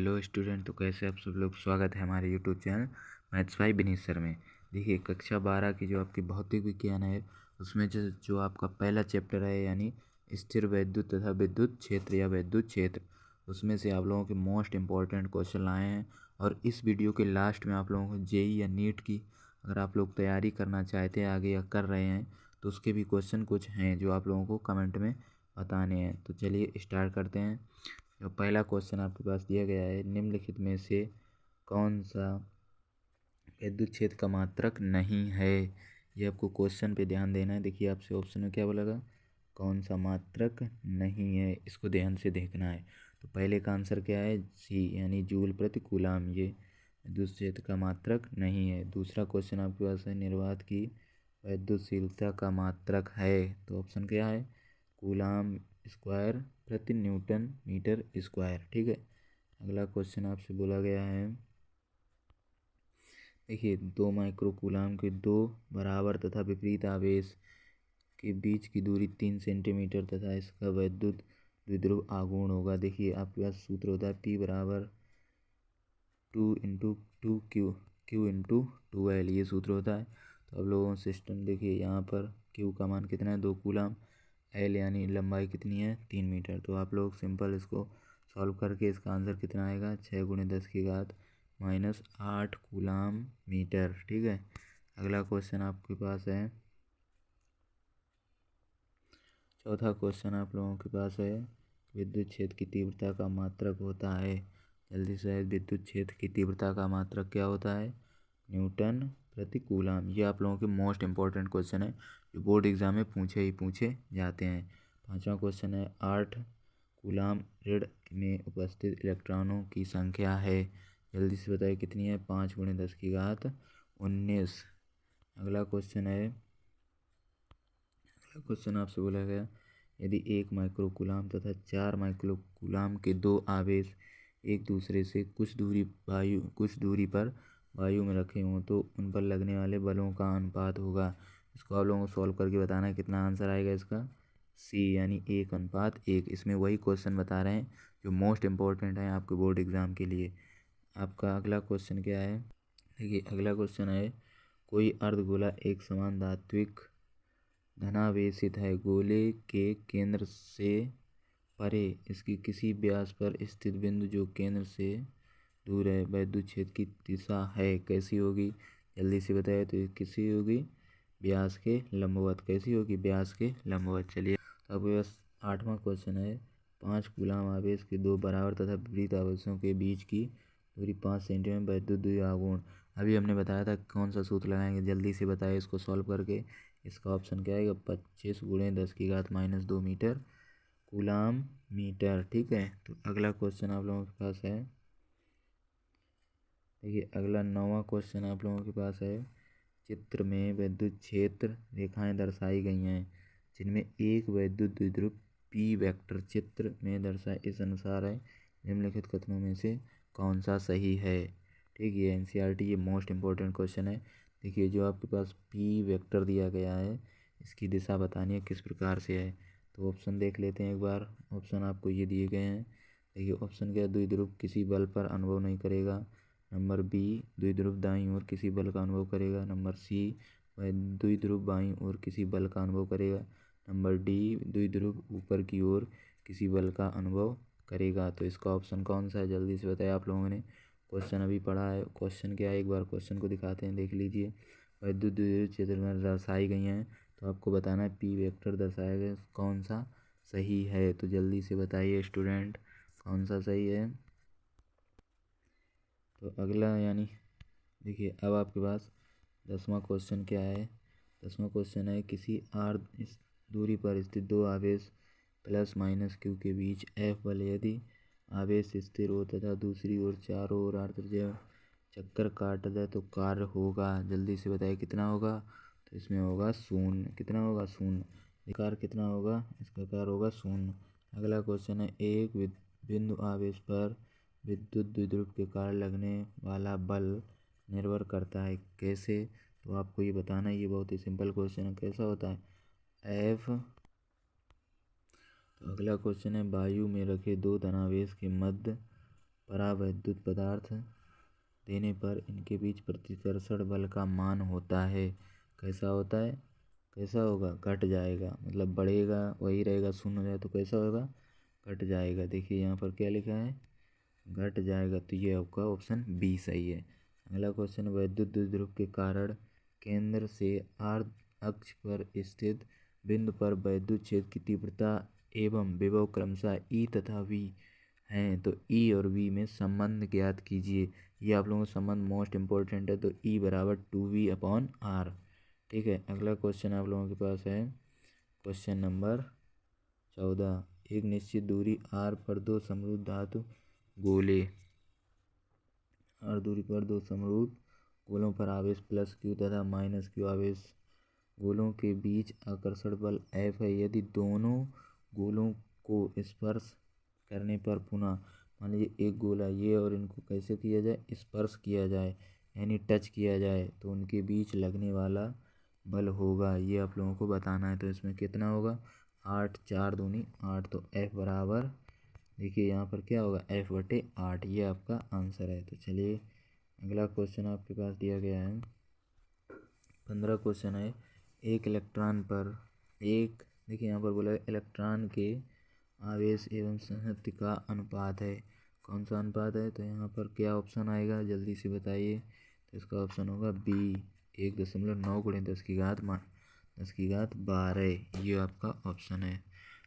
Hello student, तो कैसे आप सब लोग। स्वागत है हमारे YouTube channel maths by Vineet sir में। देखिए, कक्षा 12 की जो आपकी भौतिक विज्ञान है उसमें जो आपका पहला चैप्टर है यानी स्थिर वैद्युत तथा विद्युत क्षेत्र या वैद्युत क्षेत्र, उसमें से आप लोगों के मोस्ट इम्पॉर्टेंट क्वेश्चन आए हैं। और इस वीडियो के लास्ट में आप लोगों को जेई या नीट की अगर आप लोग तैयारी करना चाहते हैं आगे या कर रहे हैं तो उसके भी क्वेश्चन कुछ हैं जो आप लोगों को कमेंट में बताने हैं। तो चलिए स्टार्ट करते हैं। तो पहला क्वेश्चन आपके पास दिया गया है, निम्नलिखित में से कौन सा विद्युत क्षेत्र का मात्रक नहीं है। ये आपको क्वेश्चन पे ध्यान देना है। देखिए आपसे ऑप्शन में क्या बोलेगा, कौन सा मात्रक नहीं है, इसको ध्यान से देखना है। तो पहले का आंसर क्या है, सी यानी जूल प्रति कूलाम, ये विद्युत क्षेत्र का मात्रक नहीं है। दूसरा क्वेश्चन आपके पास है, निर्वात की विद्युतशीलता का मात्रक है। तो ऑप्शन क्या है, कूलाम स्क्वायर प्रति न्यूटन मीटर स्क्वायर। ठीक है। अगला क्वेश्चन आपसे बोला गया है, देखिए 2 माइक्रो कूलाम के दो बराबर तथा विपरीत आवेश के बीच की दूरी 3 सेंटीमीटर तथा इसका वैद्युत द्विध्रुव आघूर्ण होगा। देखिए आपके पास सूत्र होता है P बराबर 2 × 2Q ये सूत्र होता है। तो अब लोगों सिस्टम देखिए, यहाँ पर Q का मान कितना है, 2 कूलाम, L यानी लंबाई कितनी है, 3 मीटर। तो आप लोग सिंपल इसको सॉल्व करके इसका आंसर कितना आएगा, 6 × 10⁻⁸ कूलाम मीटर। ठीक है। अगला क्वेश्चन आपके पास है, चौथा क्वेश्चन आप लोगों के पास है, विद्युत क्षेत्र की तीव्रता का मात्रक होता है। जल्दी से, विद्युत क्षेत्र की तीव्रता का मात्रक क्या होता है, न्यूटन प्रति कूलाम। ये आप लोगों के मोस्ट इंपॉर्टेंट क्वेश्चन है जो बोर्ड एग्जाम में पूछे जाते हैं। पांचवा क्वेश्चन है, 8 कूलाम ऋण में उपस्थित इलेक्ट्रॉनों की संख्या है। जल्दी से बताइए कितनी है, 5 × 10⁻19। अगला क्वेश्चन आपसे बोला गया, यदि 1 माइक्रो कूलाम तथा 4 माइक्रो कूलाम के दो आवेश एक दूसरे से कुछ दूरी पर वायु में रखे हों तो उन पर लगने वाले बलों का अनुपात होगा। इसको आप लोगों को सॉल्व करके बताना है, कितना आंसर आएगा इसका, सी यानी 1:1। इसमें वही क्वेश्चन बता रहे हैं जो मोस्ट इम्पोर्टेंट है आपके बोर्ड एग्ज़ाम के लिए। आपका अगला क्वेश्चन क्या है, देखिए अगला क्वेश्चन है, कोई अर्धगोला एक समान धात्विक धनावेशित है, गोले के केंद्र से परे इसकी किसी व्यास पर स्थित बिंदु जो केंद्र से दूर है, वैद्युत क्षेत्र की दिशा है, कैसी होगी, जल्दी से बताइए। तो किसी होगी व्यास के लंबवत, कैसी होगी, व्यास के लंबवत। चलिए, तो आपके पास 8वां क्वेश्चन है, 5 कूलाम आवेश के दो बराबर तथा विपरीत आवेशों के बीच की दूरी 5 सेंटीमीटर, वैद्युत द्विध्रुव आघूर्ण। अभी हमने बताया था कौन सा सूत्र लगाएंगे, जल्दी से बताइए इसको सॉल्व करके। इसका ऑप्शन क्या आएगा, 25 × 10⁻² मीटर कूलाम मीटर। ठीक है। तो अगला क्वेश्चन आप लोगों के पास है, देखिए अगला 9वां क्वेश्चन आप लोगों के पास है, चित्र में विद्युत क्षेत्र रेखाएं दर्शाई गई हैं जिनमें एक वैद्युत द्विध्रुव P वेक्टर चित्र में दर्शाए इस अनुसार है, निम्नलिखित कथनों में से कौन सा सही है। ठीक, ये NCERT ये मोस्ट इम्पोर्टेंट क्वेश्चन है। देखिए जो आपके पास P वेक्टर दिया गया है इसकी दिशा बतानी है किस प्रकार से है। तो ऑप्शन देख लेते हैं एक बार। ऑप्शन आपको ये दिए गए हैं। देखिए ऑप्शन क्या, द्विध्रुव किसी बल पर अनुभव नहीं करेगा। नंबर बी, द्विध्रुव दाईं ओर किसी बल का अनुभव करेगा। नंबर सी, वह द्विध्रुव बाईं ओर किसी बल का अनुभव करेगा। नंबर डी, द्विध्रुव ऊपर की ओर किसी बल का अनुभव करेगा। तो इसका ऑप्शन कौन सा है, जल्दी से बताया। आप लोगों ने क्वेश्चन अभी पढ़ा है, क्वेश्चन क्या है एक बार क्वेश्चन को दिखाते हैं, देख लीजिए। विद्युत द्विध्रुव चित्र में दर्शाई गई हैं तो आपको बताना है P वेक्टर दर्शाया गया कौन सा सही है। तो जल्दी से बताइए स्टूडेंट, कौन सा सही है। तो अगला यानी देखिए अब आपके पास 10वां क्वेश्चन क्या है। 10वां क्वेश्चन है, किसी r इस दूरी पर स्थित दो आवेश ±Q के बीच F बल यदि आवेश स्थिर हो तथा दूसरी ओर चारों ओर r त्रिज्या चक्कर काट दे तो कार्य होगा। जल्दी से बताइए कितना होगा। तो इसमें होगा 0। कितना होगा, 0। कार्य कितना होगा, इसका कार्य होगा 0। अगला क्वेश्चन है, एक बिंदु आवेश पर विद्युत द्विध्रुव के कारण लगने वाला बल निर्भर करता है कैसे। तो आपको ये बताना है, ये बहुत ही सिंपल क्वेश्चन है, कैसा होता है, F। तो अगला क्वेश्चन है, वायु में रखे दो धनावेश के मध्य परावैद्युत पदार्थ देने पर इनके बीच प्रतिकर्षण बल का मान होता है। कैसा होता है? कैसा होगा? घट जाएगा, मतलब बढ़ेगा वही रहेगा, शून्य हो जाए तो कैसा होगा? घट जाएगा। देखिए यहाँ पर क्या लिखा है? घट जाएगा। तो ये आपका ऑप्शन बी सही है। अगला क्वेश्चन, वैद्युत द्विध्रुव के कारण केंद्र से आर्ध अक्ष पर स्थित बिंदु पर वैद्युत क्षेत्र की तीव्रता एवं विभव क्रमशः ई तथा वी हैं। तो ई और वी में संबंध ज्ञात कीजिए। ये आप लोगों को संबंध मोस्ट इम्पोर्टेंट है। तो ई बराबर 2v/r। ठीक है। अगला क्वेश्चन आप लोगों के पास है क्वेश्चन नंबर 14। एक निश्चित दूरी r पर दो समरूप धातु गोले गोलों पर आवेश +q तथा -q आवेश गोलों के बीच आकर्षण बल F है। यदि दोनों गोलों को स्पर्श करने पर पुनः मान लीजिए एक गोला ये और इनको कैसे किया जाए? स्पर्श किया जाए, यानी टच किया जाए, तो उनके बीच लगने वाला बल होगा, ये आप लोगों को बताना है। तो इसमें कितना होगा? 8, 4 दूनी 8। तो F बराबर, देखिए यहाँ पर क्या होगा? F/8। ये आपका आंसर है। तो चलिए अगला क्वेश्चन आपके पास दिया गया है 15 क्वेश्चन है। एक इलेक्ट्रॉन पर देखिए यहाँ पर बोला है इलेक्ट्रॉन के आवेश एवं संहति का अनुपात है। कौन सा अनुपात है? तो यहाँ पर क्या ऑप्शन आएगा? जल्दी से बताइए। तो इसका ऑप्शन होगा बी, 1.9 × 10⁻12। ये आपका ऑप्शन है।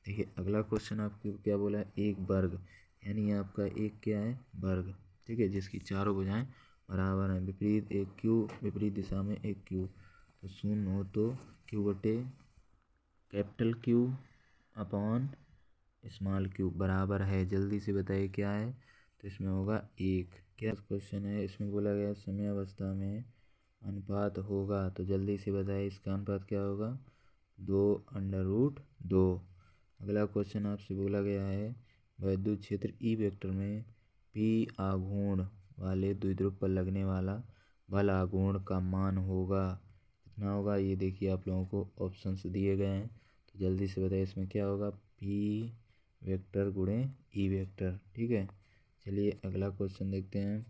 देखिए अगला क्वेश्चन आपको क्या बोला है? एक वर्ग, यानी आपका एक क्या है? वर्ग। ठीक है, जिसकी चारों भुजाएं बराबर हैं। विपरीत एक क्यू, विपरीत दिशा में एक क्यू। तो शून्य हो तो Q/Q अपॉन q बराबर है। जल्दी से बताइए क्या है? तो इसमें होगा 1। क्या क्वेश्चन है? इसमें बोला गया समय अवस्था में अनुपात होगा। तो जल्दी से बताइए इसका अनुपात क्या होगा? 2√2। अगला क्वेश्चन आपसे बोला गया है वैद्युत क्षेत्र ई वेक्टर में P आघूर्ण वाले द्विध्रुव पर लगने वाला बल आघूर्ण का मान होगा। कितना होगा? ये देखिए आप लोगों को ऑप्शंस दिए गए हैं। तो जल्दी से बताइए इसमें क्या होगा? P वेक्टर गुणे ई वेक्टर। ठीक है, चलिए अगला क्वेश्चन देखते हैं।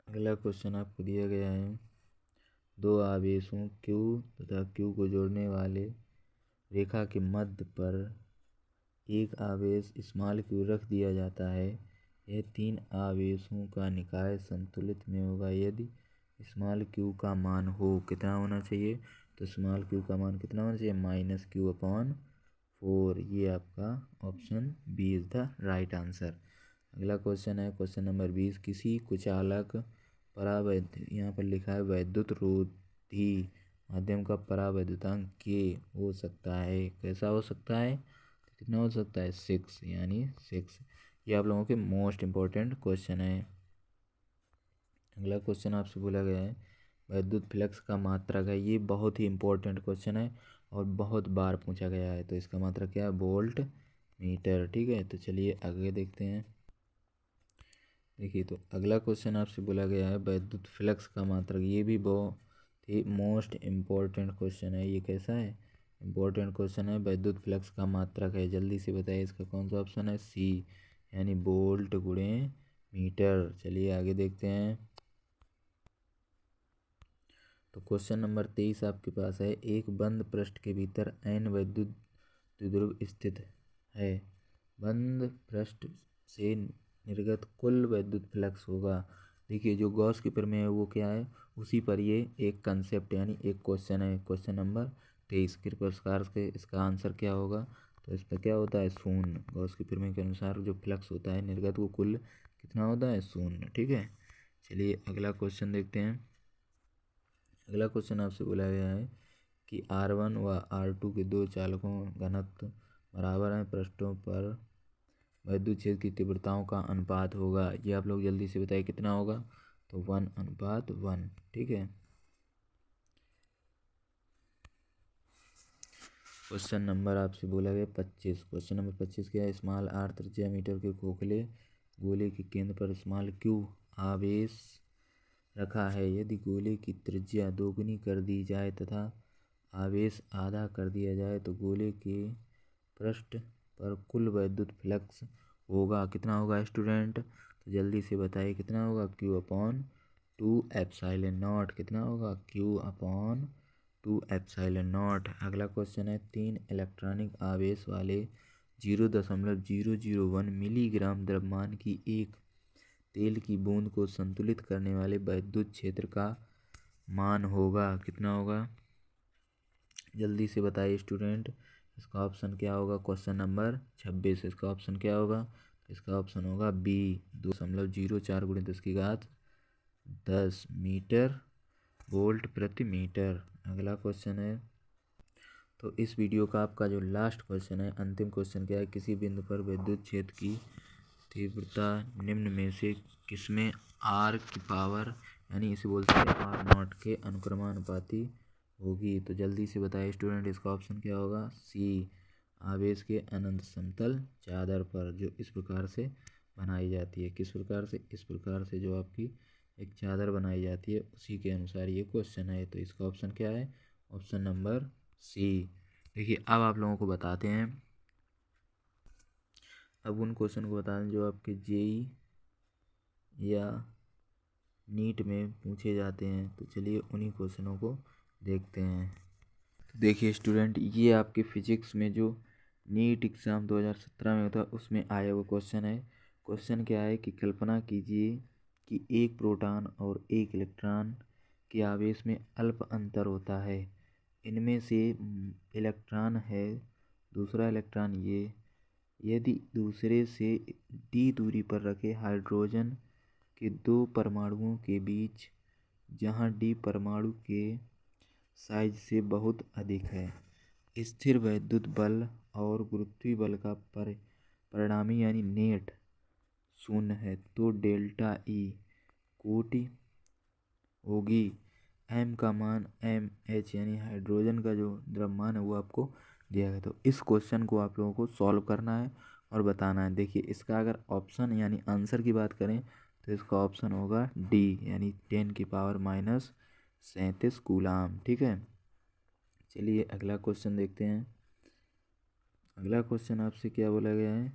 अगला क्वेश्चन आपको दिया गया है दो आवेशों Q तथा Q को जोड़ने वाले रेखा के मध्य पर एक आवेश q रख दिया जाता है। यह तीन आवेशों का निकाय संतुलित में होगा यदि q का मान हो। कितना होना चाहिए? तो q का मान कितना होना चाहिए? -q/4। ये आपका option B is the right answer. अगला क्वेश्चन है क्वेश्चन नंबर 20। किसी कुचालक यहाँ पर लिखा है वैद्युत रोधी माध्यम का परावैद्युतांक K हो सकता है। कैसा हो सकता है? कितना हो सकता है? 6, यानी 6। ये आप लोगों के मोस्ट इम्पोर्टेंट क्वेश्चन है। अगला क्वेश्चन आपसे बोला गया है वैद्युत फ्लक्स का मात्रक है। ये बहुत ही इम्पोर्टेंट क्वेश्चन है और बहुत बार पूछा गया है। तो इसका मात्रक क्या है? Volt meter. ठीक है, तो चलिए आगे देखते हैं। देखिए तो अगला क्वेश्चन आपसे बोला गया है वैद्युत फ्लक्स का मात्रक। ये भी बहुत ही मोस्ट इम्पोर्टेंट क्वेश्चन है। ये कैसा है? इम्पोर्टेंट क्वेश्चन है। वैद्युत फ्लक्स का मात्रक है। जल्दी से बताइए इसका कौन सा ऑप्शन है? सी, यानी वोल्ट गुणे मीटर। चलिए आगे देखते हैं। तो क्वेश्चन नंबर 23 आपके पास है एक बंद पृष्ठ के भीतर n वैद्युत द्विध्रुव स्थित है। बंद पृष्ठ से निर्गत कुल वैद्युत फ्लक्स होगा। देखिए जो गॉस की प्रमेय है वो क्या है? उसी पर ये एक कंसेप्ट यानी एक क्वेश्चन है। क्वेश्चन नंबर 23 के प्रकार के इसका आंसर क्या होगा? तो इस पर क्या होता है? शून्य। गॉस की प्रमेय के अनुसार जो फ्लक्स होता है निर्गत वो कुल कितना होता है? शून्य। ठीक है, चलिए अगला क्वेश्चन देखते हैं। अगला क्वेश्चन आपसे बोला गया है कि R1 व R2 के दो चालकों घनत्व बराबर हैं। पृष्ठों पर वैद्युत क्षेत्र की तीव्रताओं का अनुपात होगा। ये आप लोग जल्दी से बताइए कितना होगा? तो 1:1। ठीक है, क्वेश्चन नंबर आपसे बोला गया 25। क्वेश्चन नंबर 25 क्या है? स्मॉल r त्रिज्या मीटर के खोखले गोले के केंद्र पर स्मॉल q आवेश रखा है। यदि गोले की त्रिज्या दोगुनी कर दी जाए तथा आवेश आधा कर दिया जाए तो गोले के पृष्ठ पर कुल वैद्युत फ्लक्स होगा कितना होगा स्टूडेंट? तो जल्दी से बताइए कितना होगा? Q upon 2 epsilon not. कितना होगा? Q upon 2 epsilon not. अगला क्वेश्चन है 3 इलेक्ट्रॉनिक आवेश वाले 0.001 मिलीग्राम द्रव्यमान की एक तेल की बूंद को संतुलित करने वाले वैद्युत क्षेत्र का मान होगा कितना होगा? जल्दी से बताइए स्टूडेंट। इसका ऑप्शन क्या होगा? Question number 26। इसका ऑप्शन क्या होगा? इसका ऑप्शन होगा बी 2.04 × 10 मीटर वोल्ट प्रति मीटर। अगला क्वेश्चन है, तो इस वीडियो का आपका जो लास्ट क्वेश्चन है, अंतिम क्वेश्चन क्या है? किसी बिंदु पर विद्युत क्षेत्र की तीव्रता निम्न में से किसमें आर की पावर यानी इसे बोलते हैं आर नॉट के अनुक्रमानुपाती होगी? तो जल्दी से बताइए स्टूडेंट। इसका ऑप्शन क्या होगा? सी आवेश के अनंत समतल चादर पर, जो इस प्रकार से बनाई जाती है। किस प्रकार से? इस प्रकार से जो आपकी एक चादर बनाई जाती है उसी के अनुसार ये क्वेश्चन है। तो इसका ऑप्शन क्या है? Option number C. देखिए अब आप लोगों को बताते हैं, अब उन क्वेश्चन को बता दें जो आपके जेई या नीट में पूछे जाते हैं। तो चलिए उन्हीं क्वेश्चनों को देखते हैं। तो देखिए स्टूडेंट, ये आपके फिजिक्स में जो नीट एग्ज़ाम 2017 में होता है उसमें आया हुआ क्वेश्चन है। क्वेश्चन क्या है कि कल्पना कीजिए कि एक प्रोटॉन और एक इलेक्ट्रॉन के आवेश में अल्प अंतर होता है। इनमें से इलेक्ट्रॉन है, दूसरा इलेक्ट्रॉन ये, यदि दूसरे से डी दूरी पर रखे हाइड्रोजन के दो परमाणुओं के बीच, जहां डी परमाणु के साइज से बहुत अधिक है, स्थिर वैद्युत बल और गुरुत्वीय बल का परिणामी यानी नेट शून्य है, तो डेल्टा ई कोटि होगी। एम का मान एम एच यानी हाइड्रोजन का जो द्रव्यमान है वो आपको दिया गया। तो इस क्वेश्चन को आप लोगों को सॉल्व करना है और बताना है। देखिए इसका अगर ऑप्शन यानी आंसर की बात करें तो इसका ऑप्शन होगा डी यानी 10⁻37 कूलाम। ठीक है, चलिए अगला क्वेश्चन देखते हैं। अगला क्वेश्चन आपसे क्या बोला गया है?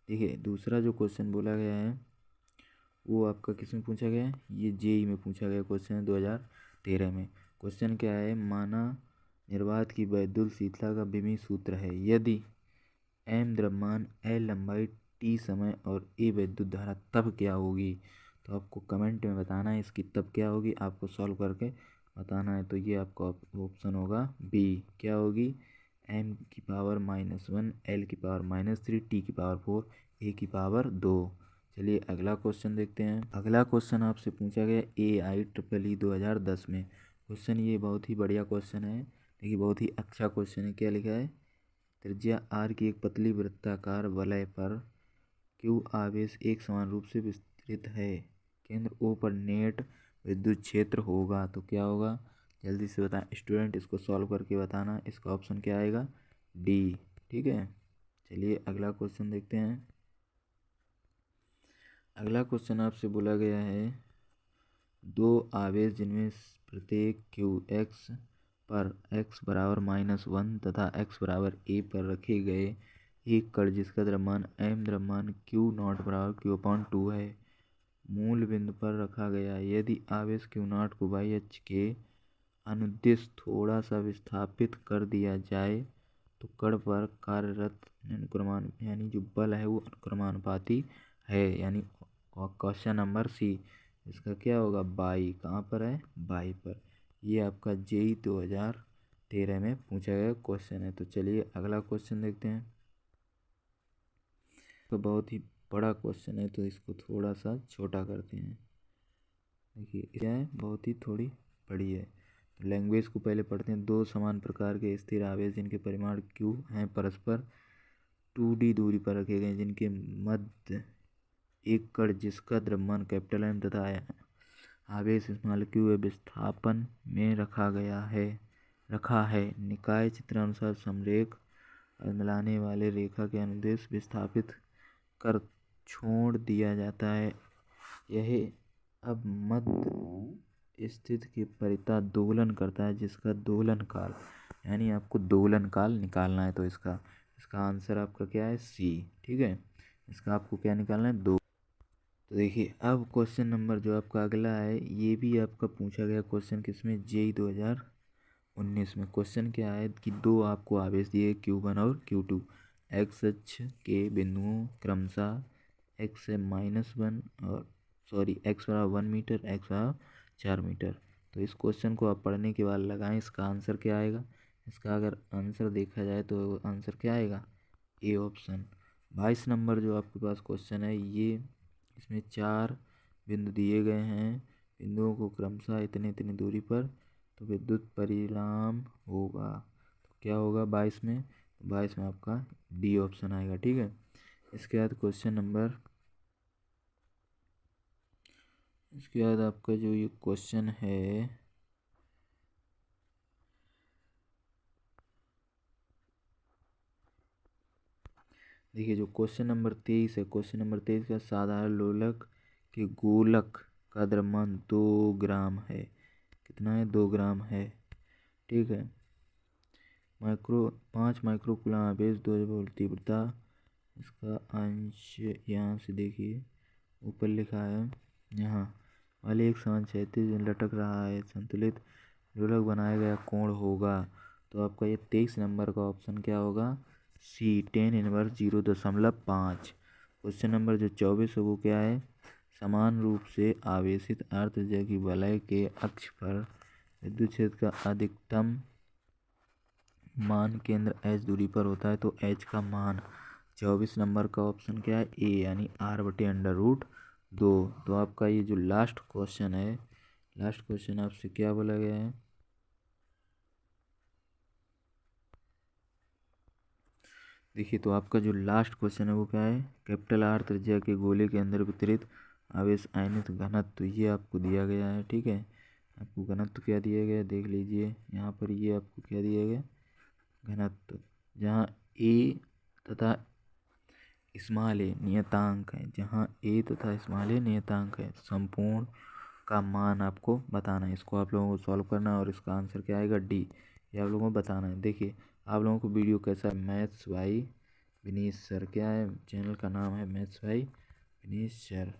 देखिए दूसरा जो क्वेश्चन बोला गया है वो आपका किस में पूछा गया है? ये जेई में पूछा गया क्वेश्चन है 2013 में। क्वेश्चन क्या है? माना निर्वात की वैद्युत शीतलता का विमीय सूत्र है। यदि एम द्रव्यमान, एल लंबाई, टी समय और ए विद्युत धारा, तब क्या होगी? तो आपको कमेंट में बताना है इसकी तब क्या होगी, आपको सॉल्व करके बताना है। तो ये आपका ऑप्शन होगा बी। क्या होगी? एम की पावर -1, एल की पावर -3, टी की पावर 4, ए की पावर 2। चलिए अगला क्वेश्चन देखते हैं। अगला क्वेश्चन आपसे पूछा गया AIEEE 2010 में। क्वेश्चन ये बहुत ही बढ़िया क्वेश्चन है, देखिए बहुत ही अच्छा क्वेश्चन है। क्या लिखा है? त्रिज्या आर की एक पतली वृत्ताकार वलय पर Q आवेश एक समान रूप से विस्तृत है। केंद्र O पर नेट विद्युत क्षेत्र होगा। तो क्या होगा? जल्दी से बताएं स्टूडेंट, इसको सॉल्व करके बताना। इसका ऑप्शन क्या आएगा? डी। ठीक है, चलिए अगला क्वेश्चन देखते हैं। अगला क्वेश्चन आपसे बोला गया है दो आवेश जिनमें प्रत्येक Q x पर x बराबर -1 तथा x बराबर a पर रखे गए एक कण जिसका द्रव्यमान m द्रव्यमान Q नॉट बराबर Q/2 है, मूल बिंदु पर रखा गया। यदि आवेश Q नॉट को y अक्ष के अनुदिश थोड़ा सा विस्थापित कर दिया जाए तो कण पर कार्यरत अनुक्रमान यानी जो बल है वो अनुक्रमानुपाती है। यानी क्वेश्चन नंबर सी, इसका क्या होगा? बाई। कहाँ पर है? बाई पर। ये आपका जेई 2013 में पूछा गया क्वेश्चन है। तो चलिए अगला क्वेश्चन देखते हैं। तो बहुत ही बड़ा क्वेश्चन है तो इसको थोड़ा सा छोटा करते हैं। देखिए क्या है? बहुत ही थोड़ी बड़ी है। तो लैंग्वेज को पहले पढ़ते हैं। दो समान प्रकार के स्थिर आवेश जिनके परिमाण Q हैं परस्पर 2D दूरी पर रखे गए, जिनके मध्य एक कण जिसका द्रव्यमान M तथा आवेश q विस्थापन में रखा है। निकाय चित्रानुसार समरेख मिलाने वाले रेखा के अनुदेश विस्थापित कर छोड़ दिया जाता है। यह अब मध्य स्थिति के परितः दोलन करता है, जिसका दोलन काल यानी आपको दोलन काल निकालना है। तो इसका इसका आंसर आपका क्या है, सी। ठीक है, इसका आपको क्या निकालना है, 2। तो देखिए अब क्वेश्चन नंबर जो आपका अगला है, ये भी आपका पूछा गया क्वेश्चन किसमें, जेई 2019 में। क्वेश्चन क्या है कि दो आपको आवेश दिए Q1 और Q2 एक्स अक्ष के बिंदुओं क्रमशः एक्स है -1 और एक्स बराबर 1 मीटर, एक्स बराबर 4 मीटर। तो इस क्वेश्चन को आप पढ़ने के बाद लगाएं, इसका आंसर क्या आएगा। इसका अगर आंसर देखा जाए तो आंसर क्या आएगा, ए ऑप्शन। 22 नंबर जो आपके पास क्वेश्चन है, ये इसमें 4 बिंदु दिए गए हैं, बिंदुओं को क्रमशः इतने इतने दूरी पर, तो विद्युत परिणाम होगा। तो क्या होगा 22 में, 22 में आपका डी ऑप्शन आएगा। ठीक है, इसके बाद आपका जो ये क्वेश्चन है, देखिए जो क्वेश्चन नंबर 23 है, क्वेश्चन नंबर 23 का साधारण लोलक के गोलक का द्रव्यमान 2 ग्राम है। कितना है, 2 ग्राम है। ठीक है, 5 माइक्रो कूलम आवेश 2 वोल्ट तीव्रता। इसका अंश यहाँ से देखिए ऊपर लिखा है, यहाँ वाले एक समान क्षैतिज लटक रहा है, संतुलित लोलक बनाया गया कोण होगा। तो आपका ये 23 नंबर का ऑप्शन क्या होगा, सी 10⁻0.5। क्वेश्चन नंबर जो 24 है वो क्या है, समान रूप से आवेशित अर्धचालक की वलय के अक्ष पर विद्युत क्षेत्र का अधिकतम मान केंद्र एच दूरी पर होता है। तो एच का मान 24 नंबर का ऑप्शन क्या है, ए, यानी R/√2। तो आपका ये जो लास्ट क्वेश्चन है, लास्ट क्वेश्चन आपसे क्या बोला गया है, देखिए तो आपका जो लास्ट क्वेश्चन है वो क्या है, कैपिटल R त्रिज्या के गोले के अंदर वितरित आवेश आयनित घनत्व, तो ये आपको दिया गया है। ठीक है, आपको घनत्व क्या दिया गया देख लीजिए, यहाँ पर ये आपको क्या दिया गया, घनत्व, जहाँ ए तथा स्मॉल ए नियतांक है, जहाँ ए तथा स्मॉल ए नियतांक है, संपूर्ण का मान आपको बताना है। इसको आप लोगों को सॉल्व करना है और इसका आंसर क्या आएगा, डी, ये आप लोगों को बताना है। देखिए आप लोगों को वीडियो कैसा है, मैथ्स बाई विनीश सर, क्या है चैनल का नाम है, मैथ्स बाई विनीश सर।